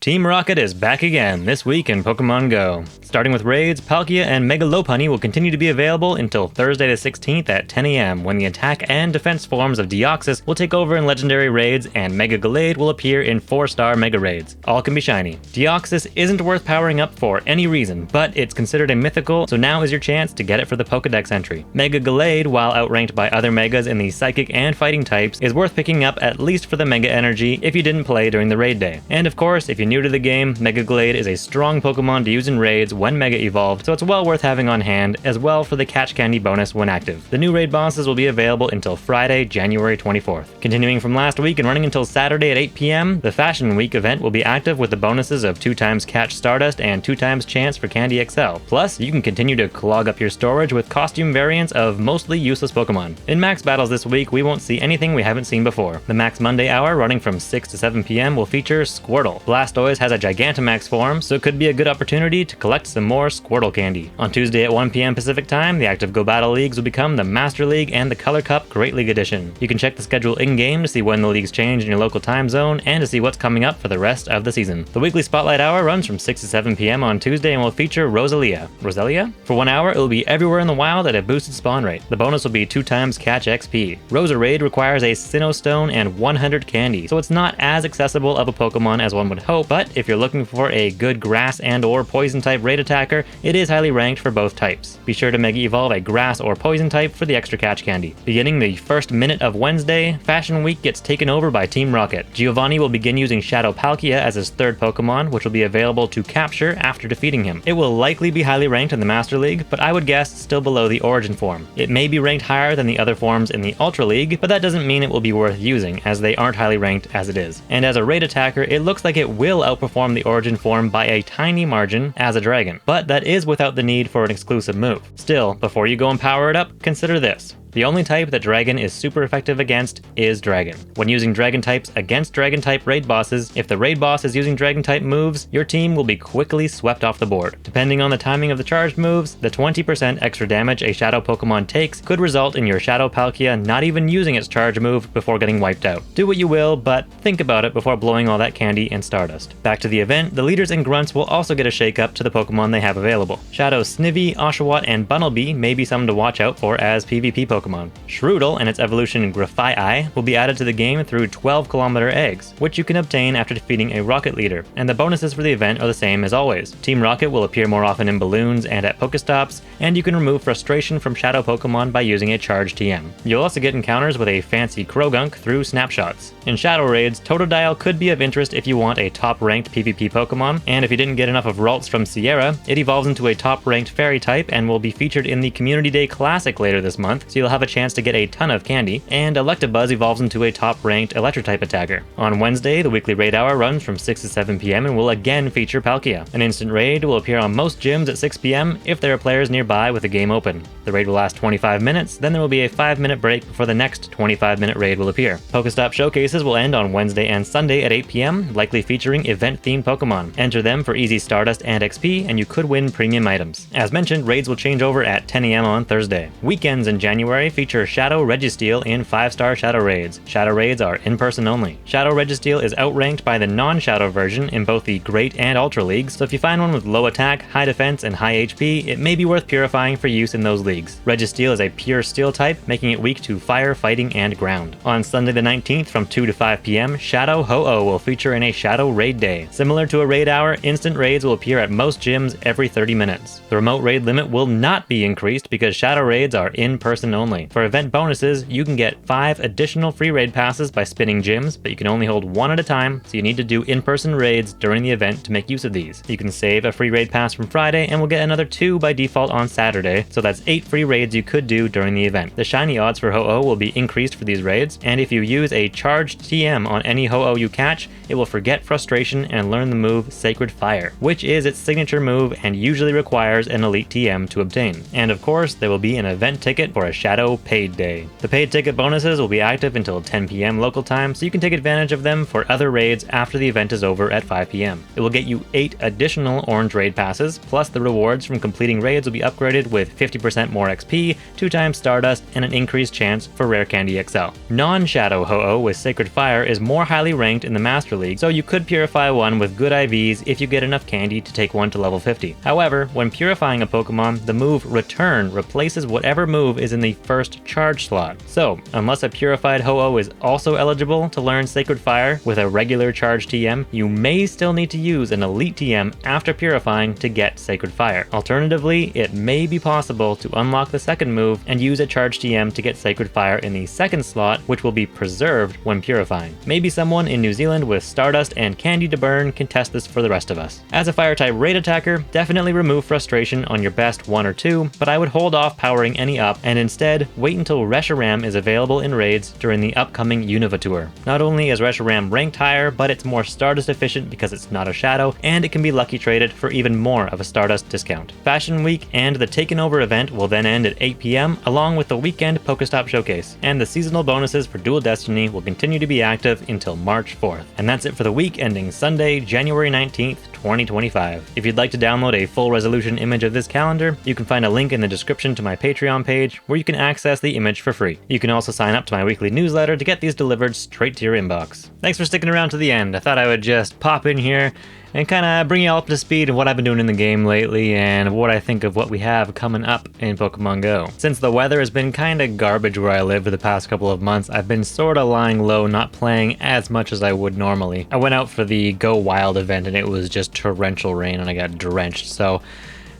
Team Rocket is back again this week in Pokemon GO. Starting with raids, Palkia and Mega Lopunny will continue to be available until Thursday the 16th at 10 AM, when the attack and defense forms of Deoxys will take over in legendary raids and Mega Gallade will appear in 4-star Mega raids. All can be shiny. Deoxys isn't worth powering up for any reason, but it's considered a mythical, so now is your chance to get it for the Pokedex entry. Mega Gallade, while outranked by other Megas in the Psychic and Fighting types, is worth picking up at least for the Mega energy if you didn't play during the raid day. And of course, if you new to the game, Mega Gallade is a strong Pokemon to use in raids when Mega evolved, so it's well worth having on hand, as well for the Catch Candy bonus when active. The new raid bosses will be available until Friday, January 24th. Continuing from last week and running until Saturday at 8 PM, the Fashion Week event will be active with the bonuses of 2x Catch Stardust and 2x chance for Candy XL. Plus, you can continue to clog up your storage with costume variants of mostly useless Pokemon. In Max Battles this week, we won't see anything we haven't seen before. The Max Monday hour, running from 6 to 7 PM, will feature Squirtle. Blastoise has a Gigantamax form, so it could be a good opportunity to collect some more Squirtle candy. On Tuesday at 1 PM Pacific Time, the active Go Battle Leagues will become the Master League and the Color Cup Great League Edition. You can check the schedule in-game to see when the leagues change in your local time zone and to see what's coming up for the rest of the season. The weekly Spotlight Hour runs from 6 to 7 PM on Tuesday and will feature Roselia. Roselia? For 1 hour, it will be everywhere in the wild at a boosted spawn rate. The bonus will be 2x Catch XP. Rosa Raid requires a Sinnoh Stone and 100 candy, so it's not as accessible of a Pokemon as one would hope, but if you're looking for a good grass and or poison type raid attacker, it is highly ranked for both types. Be sure to Mega Evolve a grass or poison type for the extra catch candy. Beginning the first minute of Wednesday, Fashion Week gets taken over by Team Rocket. Giovanni will begin using Shadow Palkia as his third Pokemon, which will be available to capture after defeating him. It will likely be highly ranked in the Master League, but I would guess still below the Origin form. It may be ranked higher than the other forms in the Ultra League, but that doesn't mean it will be worth using, as they aren't highly ranked as it is. And as a raid attacker, it looks like it will outperform the Origin form by a tiny margin as a dragon, but that is without the need for an exclusive move. Still, before you go and power it up, consider this. The only type that Dragon is super effective against is Dragon. When using Dragon types against Dragon type raid bosses, if the raid boss is using Dragon type moves, your team will be quickly swept off the board. Depending on the timing of the charged moves, the 20% extra damage a Shadow Pokemon takes could result in your Shadow Palkia not even using its charge move before getting wiped out. Do what you will, but think about it before blowing all that candy and Stardust. Back to the event, the leaders and grunts will also get a shake-up to the Pokemon they have available. Shadow Snivy, Oshawott, and Bunnelby may be some to watch out for as PvP Pokemon. Shroodle and its evolution Grafai will be added to the game through 12-kilometer eggs, which you can obtain after defeating a Rocket leader, and the bonuses for the event are the same as always. Team Rocket will appear more often in balloons and at Pokestops, and you can remove frustration from Shadow Pokemon by using a charged TM. You'll also get encounters with a fancy Krogunk through snapshots. In Shadow Raids, Totodile could be of interest if you want a top-ranked PvP Pokemon, and if you didn't get enough of Ralts from Sierra, it evolves into a top-ranked Fairy type and will be featured in the Community Day Classic later this month, so you'll have a chance to get a ton of candy, and Electabuzz evolves into a top-ranked Electro-type attacker. On Wednesday, the weekly raid hour runs from 6 to 7 PM and will again feature Palkia. An instant raid will appear on most gyms at 6 PM if there are players nearby with the game open. The raid will last 25 minutes, then there will be a 5-minute break before the next 25-minute raid will appear. PokeStop Showcases will end on Wednesday and Sunday at 8 PM, likely featuring event-themed Pokemon. Enter them for easy Stardust and XP, and you could win premium items. As mentioned, raids will change over at 10 AM on Thursday. Weekends in January feature Shadow Registeel in 5-star Shadow Raids. Shadow Raids are in-person only. Shadow Registeel is outranked by the non-Shadow version in both the Great and Ultra Leagues, so if you find one with low attack, high defense, and high HP, it may be worth purifying for use in those leagues. Registeel is a pure Steel type, making it weak to Fire, Fighting, and Ground. On Sunday the 19th from 2 to 5 PM, Shadow Ho-Oh will feature in a Shadow Raid Day. Similar to a raid hour, instant raids will appear at most gyms every 30 minutes. The remote raid limit will not be increased because Shadow Raids are in-person only. For event bonuses, you can get 5 additional free raid passes by spinning gyms, but you can only hold 1 at a time, so you need to do in-person raids during the event to make use of these. You can save a free raid pass from Friday and will get another 2 by default on Saturday, so that's 8 free raids you could do during the event. The shiny odds for Ho-Oh will be increased for these raids, and if you use a charged TM on any Ho-Oh you catch, it will forget frustration and learn the move Sacred Fire, which is its signature move and usually requires an elite TM to obtain. And of course, there will be an event ticket for a Shadow Shadow Paid Day. The paid ticket bonuses will be active until 10 PM local time, so you can take advantage of them for other raids after the event is over at 5 PM. It will get you 8 additional orange raid passes, plus the rewards from completing raids will be upgraded with 50% more XP, 2 times Stardust, and an increased chance for Rare Candy XL. Non-Shadow Ho-Oh with Sacred Fire is more highly ranked in the Master League, so you could purify one with good IVs if you get enough candy to take one to level 50. However, when purifying a Pokemon, the move Return replaces whatever move is in the first charge slot. So, unless a purified Ho-Oh is also eligible to learn Sacred Fire with a regular charge TM, you may still need to use an Elite TM after purifying to get Sacred Fire. Alternatively, it may be possible to unlock the second move and use a charge TM to get Sacred Fire in the second slot, which will be preserved when purifying. Maybe someone in New Zealand with Stardust and candy to burn can test this for the rest of us. As a Fire-type raid attacker, definitely remove Frustration on your best 1 or 2, but I would hold off powering any up and instead wait until Reshiram is available in raids during the upcoming Unova Tour. Not only is Reshiram ranked higher, but it's more Stardust efficient because it's not a Shadow, and it can be lucky traded for even more of a Stardust discount. Fashion Week and the Taken Over event will then end at 8 PM, along with the weekend PokeStop Showcase, and the seasonal bonuses for Dual Destiny will continue to be active until March 4th. And that's it for the week ending Sunday, January 19th, 2025. If you'd like to download a full resolution image of this calendar, you can find a link in the description to my Patreon page where you can access the image for free. You can also sign up to my weekly newsletter to get these delivered straight to your inbox. Thanks for sticking around to the end. I thought I would just pop in here and kind of bring you all up to speed of what I've been doing in the game lately and what I think of what we have coming up in Pokemon Go. Since the weather has been kind of garbage where I live for the past couple of months, I've been sort of lying low, not playing as much as I would normally. I went out for the Go Wild event and it was just torrential rain and I got drenched, so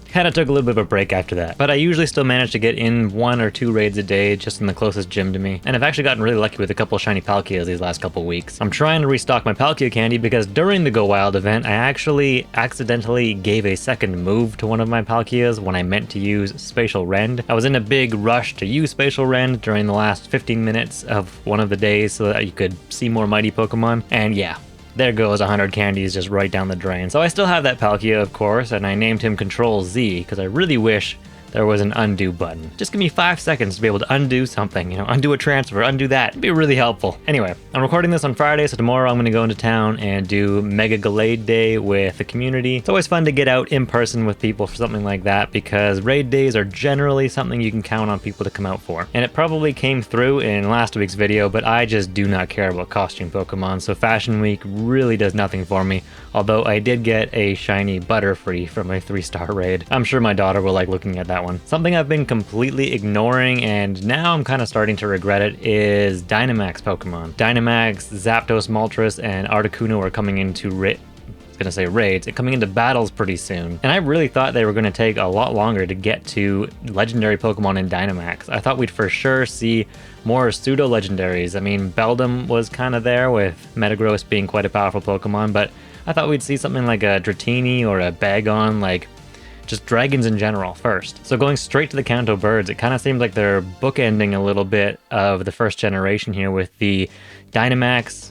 kind of took a little bit of a break after that. But I usually still manage to get in 1 or 2 raids a day just in the closest gym to me. And I've actually gotten really lucky with a couple of shiny Palkias these last couple weeks. I'm trying to restock my Palkia candy because during the Go Wild event, I actually accidentally gave a second move to one of my Palkias when I meant to use Spatial Rend. I was in a big rush to use Spatial Rend during the last 15 minutes of one of the days so that you could see more mighty Pokemon. And yeah, there goes 100 candies just right down the drain. So I still have that Palkia, of course, and I named him Control Z because I really wish there was an undo button. Just give me 5 seconds to be able to undo something, undo a transfer, undo that. It'd be really helpful. Anyway, I'm recording this on Friday, so tomorrow I'm gonna go into town and do Mega Gallade Day with the community. It's always fun to get out in person with people for something like that because raid days are generally something you can count on people to come out for. And it probably came through in last week's video, but I just do not care about costume Pokemon, so Fashion Week really does nothing for me. Although I did get a shiny Butterfree from my 3-star raid. I'm sure my daughter will like looking at that one. Something I've been completely ignoring and now I'm kind of starting to regret it is Dynamax Pokemon. Dynamax, Zapdos, Moltres, and Articuno are coming into raids, coming into battles pretty soon. And I really thought they were going to take a lot longer to get to legendary Pokemon in Dynamax. I thought we'd for sure see more pseudo-legendaries. I mean, Beldum was kind of there with Metagross being quite a powerful Pokemon, but I thought we'd see something like a Dratini or a Bagon, like just dragons in general first. So going straight to the Kanto Birds, it kind of seems like they're bookending a little bit of the first generation here with the Gigantamax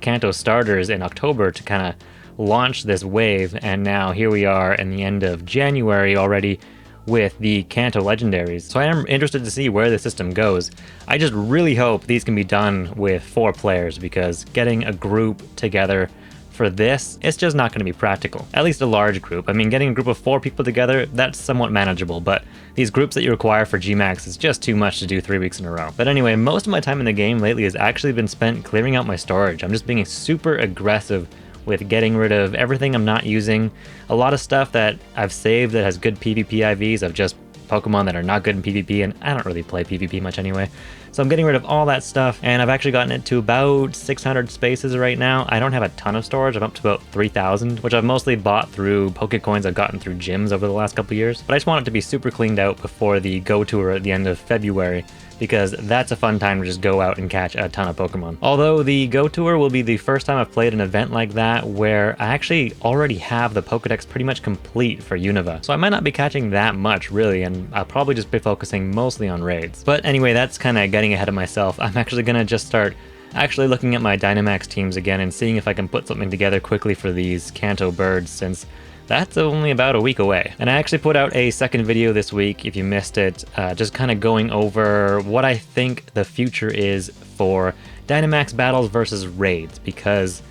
Kanto starters in October to kind of launch this wave, and now here we are in the end of January already with the Kanto legendaries. So I am interested to see where the system goes. I just really hope these can be done with 4 players because getting a group together for this, it's just not going to be practical. At least a large group. I mean, getting a group of 4 people together, that's somewhat manageable, but these groups that you require for Gmax is just too much to do 3 weeks in a row. But anyway, most of my time in the game lately has actually been spent clearing out my storage. I'm just being super aggressive with getting rid of everything I'm not using. A lot of stuff that I've saved that has good PvP IVs of just Pokemon that are not good in PvP, and I don't really play PvP much anyway. So I'm getting rid of all that stuff, and I've actually gotten it to about 600 spaces right now. I don't have a ton of storage. I'm up to about 3,000, which I've mostly bought through Pokecoins I've gotten through gyms over the last couple years. But I just want it to be super cleaned out before the Go Tour at the end of February, because that's a fun time to just go out and catch a ton of Pokemon. Although the Go Tour will be the first time I've played an event like that where I actually already have the Pokedex pretty much complete for Unova. So I might not be catching that much really, and I'll probably just be focusing mostly on raids. But anyway, that's kind of getting ahead of myself. I'm actually gonna just start actually looking at my Dynamax teams again and seeing if I can put something together quickly for these Kanto Birds, since that's only about a week away. And I actually put out a second video this week, if you missed it, just kind of going over what I think the future is for Dynamax battles versus raids, because,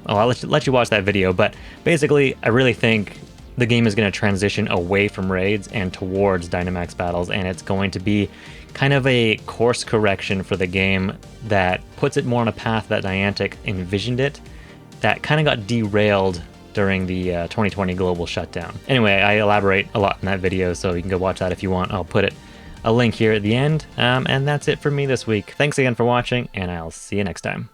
oh, I'll let you watch that video, but basically I really think the game is going to transition away from raids and towards Dynamax battles, and it's going to be kind of a course correction for the game that puts it more on a path that Niantic envisioned it, that kind of got derailed during the 2020 global shutdown. Anyway, I elaborate a lot in that video, so you can go watch that if you want. I'll put a link here at the end, and that's it for me this week. Thanks again for watching, and I'll see you next time.